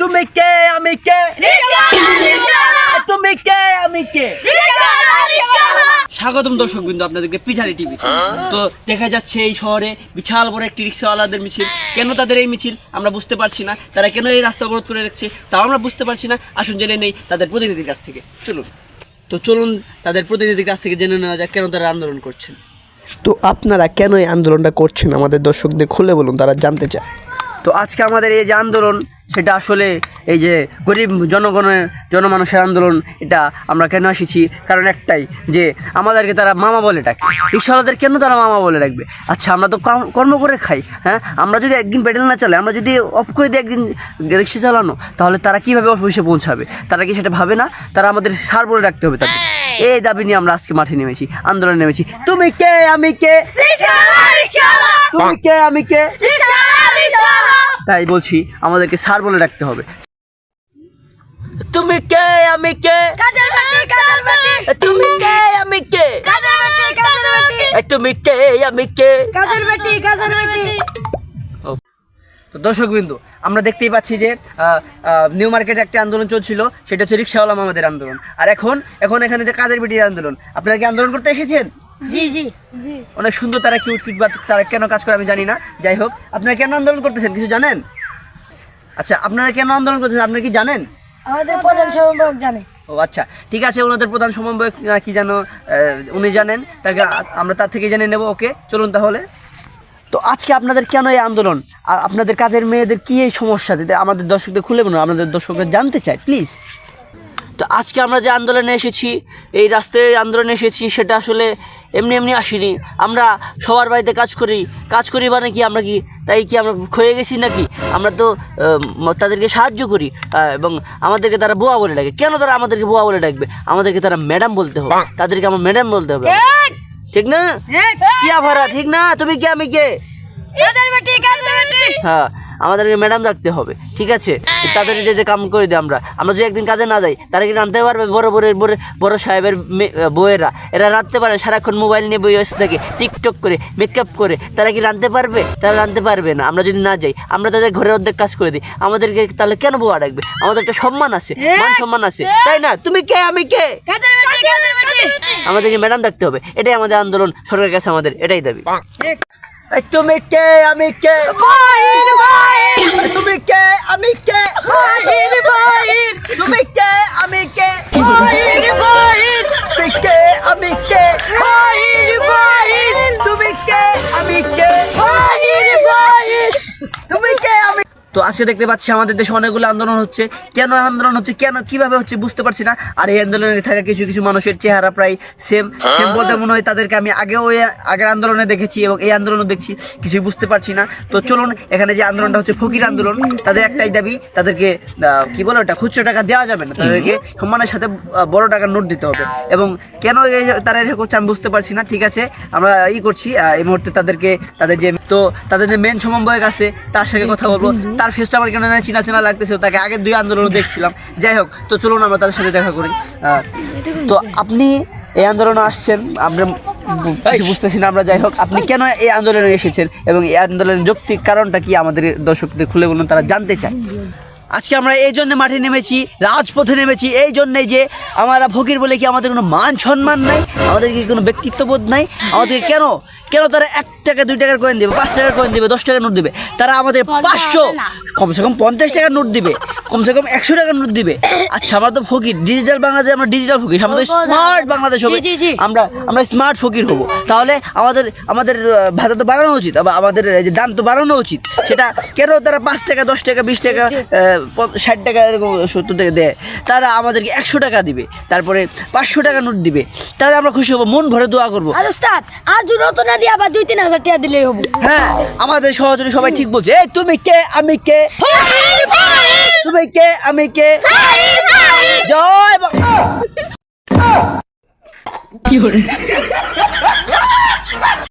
তুমি কে আমি কে তুমি কে আমি কে। স্বাগতম দর্শক বিন্দু আপনাদেরকে পিঠারি টিভি। তো দেখা যাচ্ছে এই শহরে বিশাল বড় একটি রিক্সাওয়ালাদের মিছিল। কেন তাদের এই মিছিল আমরা বুঝতে পারছি না, তারা কেন এই রাস্তা অবরোধ করে রাখছে তাও আমরা বুঝতে পারছি না। আসুন জেনে নেই তাদের প্রতিনিধির কাছ থেকে। চলুন তাদের প্রতিনিধির কাছ থেকে জেনে নেওয়া যাক কেন তারা আন্দোলন করছেন। তো আপনারা কেন এই আন্দোলনটা করছেন আমাদের দর্শকদের খুলে বলুন, তারা জানতে চায়। তো আজকে আমাদের এই যে আন্দোলন, সেটা আসলে এই যে গরিব জনমানুষের আন্দোলন। এটা আমরা কেন এসেছি, কারণ একটাই, যে আমাদেরকে তারা মামা বলে ডাকে। রিক্সাওয়ালাদের কেন তারা মামা বলে ডাকবে? আচ্ছা, আমরা তো কর্ম করে খাই, হ্যাঁ? আমরা যদি একদিন পেডেল না চালাই, আমরা যদি অফ করে দিই একদিন রিক্সা চালানো, তাহলে তারা কীভাবে অফিসে পৌঁছাবে? তারা কি সেটা ভাবে না? তারা আমাদের স্যার বলে ডাকতে হবে তাদের। এই দাবি নিয়ে আমরা আজকে মাঠে নেমেছি, আন্দোলনে নেমেছি। তুমি কে আমি কে, তুমি কে আমি কে, তাই বলছি আমাদেরকে স্যার বলে ডাকতে হবে। তুমি কে আমি কে, তুমি কে আমি কে, তুমি কে আমি কে। তো দর্শক বিন্দু, আমরা দেখতেই পাচ্ছি যে নিউ মার্কেটে একটা আন্দোলন চলছিল, সেটা হচ্ছে রিক্সাওয়ালা মামাদের আন্দোলন। আর এখন এখানে যে কাদের বেটির আন্দোলন। আপনারা কি আন্দোলন করতে এসেছেন? জি জি জি। অনেক সুন্দর, তারা কিউট বাট তারা কেন কাজ করে আমি জানি না। যাই হোক, আপনারা কেন আন্দোলন করতেছেন কিছু জানেন? আচ্ছা, আপনারা কেন আন্দোলন করতেছেন আপনারা কি জানেন? আমাদের প্রধান সমন্বয়ক জানে। ও আচ্ছা, ঠিক আছে, ওনাদের প্রধান সমন্বয়ক কি যেন উনি জানেন, তাকে আমরা তার থেকে জেনে নেব। ওকে, চলুন তাহলে। তো আজকে আপনাদের কেন এই আন্দোলন, আর আপনাদের কাজের মেয়েদের কি এই সমস্যা, আমাদের দর্শকদের খুলে বলুন, আমাদের দর্শকরা জানতে চায় প্লিজ। তো আজকে আমরা যে আন্দোলনে এসেছি, এই রাস্তায় আন্দোলনে এসেছি, সেটা আসলে এমনি আসিনি। আমরা সবার বাড়িতে কাজ করি মানে কি আমরা কি তাই কি আমরা ক্ষয়ে গেছি নাকি? আমরা তো তাদেরকে সাহায্য করি, এবং আমাদেরকে তারা বুয়া বলে ডাকে। কেন তারা আমাদেরকে বুয়া বলে ডাকবে? আমাদেরকে তারা ম্যাডাম বলতে হবে, তাদেরকে আমার ম্যাডাম বলতে হবে, ঠিক না? কি আভারা, ঠিক না? তুমি কে আমি কে, হ্যাঁ, আমাদেরকে ম্যাডাম ডাকতে হবে, ঠিক আছে? তাদের যে কাম করে দিই আমরা যদি একদিন কাজে না যাই, তারা কি রাঁধতে পারবে? বড় সাহেবের বউয়েরা এরা রাঁধতে পারে? সারাক্ষণ মোবাইল নিয়ে বই বসে থাকে, টিকটক করে, মেকআপ করে, তারা কি রাঁধতে পারবে? তারা রাঁধতে পারবে না। আমরা যদি না যাই, আমরা তাদের ঘরের অর্ধেক কাজ করে দিই, আমাদেরকে তাহলে কেন বউয়া ডাকবে? আমাদের একটা সম্মান আছে, মান সম্মান আছে, তাই না? তুমি কে আমি কে, আমাদেরকে ম্যাডাম ডাকতে হবে। এটাই আমাদের আন্দোলন, সরকারের কাছে আমাদের এটাই দাবি। তুমি কে আমি কে, তুমি কে আমি কে, তুমি কে আমি কে, তুমি কে আমি কে, তুমি কে আমি কে, তুমি কে আমি। তো আজকে দেখতে পাচ্ছি আমাদের দেশে অনেকগুলো আন্দোলন হচ্ছে। কেন আন্দোলন হচ্ছে, কেন কিভাবে হচ্ছে বুঝতে পারছি না। আর এই আন্দোলনে থাকা কিছু মানুষের চেহারা প্রায় সেম বলতে মনে হয় তাদেরকে আমি আগের আন্দোলনে দেখেছি এবং এই আন্দোলনে দেখছি, কিছুই বুঝতে পারছি না। তো চলুন, এখানে যে আন্দোলনটা হচ্ছে ফকির আন্দোলন, তাদের একটাই দাবি, তাদেরকে কি বলে ওটা, খুচরো টাকা দেওয়া যাবে না, তাদেরকে সম্মানের সাথে বড় টাকার নোট দিতে হবে। এবং কেন তারা এসে করছে আমি বুঝতে পারছি না। ঠিক আছে, আমরা করছি এই মুহূর্তে তাদের যে মেন সমন্বয়ক আছে তার সাথে কথা বলবো। তার ফেসটা আমার কেন চেনা লাগতেছে, তাকে আগের 2 আন্দোলন দেখছিলাম। যাই হোক, তো চলুন আমরা তাদের সাথে দেখা করি। তো আপনি এই আন্দোলনে আসছেন, আমরা কিছু বুঝতেছি না আমরা। যাই হোক, আপনি কেন এই আন্দোলনে এসেছেন এবং এই আন্দোলনের যৌক্তিক কারণটা কি আমাদের দর্শকদের খুলে বলুন, তারা জানতে চায়। আজকে আমরা এই জন্য মাঠে নেমেছি, রাজপথে নেমেছি, এই জন্যই যে আমরা ফকির বলে কি আমাদের কোনো মান সম্মান নাই, আমাদের কি কোনো ব্যক্তিত্ববোধ নাই? আমাদের কেন তারা 1 টাকা 2 টাকার কয়েন দেবে, 5 টাকার কয়েন দেবে, 10 টাকার নোট দেবে? তারা আমাদের 500 কমসে কম 50 টাকার নোট দিবে, কমসে কম 100 টাকার নোট দিবে। আচ্ছা, আমরা তো ফকির, ডিজিটাল বাংলাদেশ, আমরা ডিজিটাল ফকির, আমরা তো স্মার্ট বাংলাদেশ হবে, আমরা স্মার্ট ফকির হব। তাহলে আমাদের ভাতা তো বাড়ানো উচিত, আমাদের যে দাম তো বাড়ানো উচিত। সেটা কেন তারা 5 টাকা 10 টাকা 20 টাকা 60 টাকা এরকম 70 টাকা দেয়? তারা আমাদেরকে 100 টাকা দিবে, তারপরে 500 টাকা নোট দিবে, তাহলে আমরা খুশি হবো, মন ভরে দোয়া করবো। আবার 2-3 হাজার টাকা দিলেই হবো। হ্যাঁ, আমাদের সহযোগী সবাই ঠিক বলছে। এই তুমি কে আমি কে, তুমি কে আমি কে, জয়।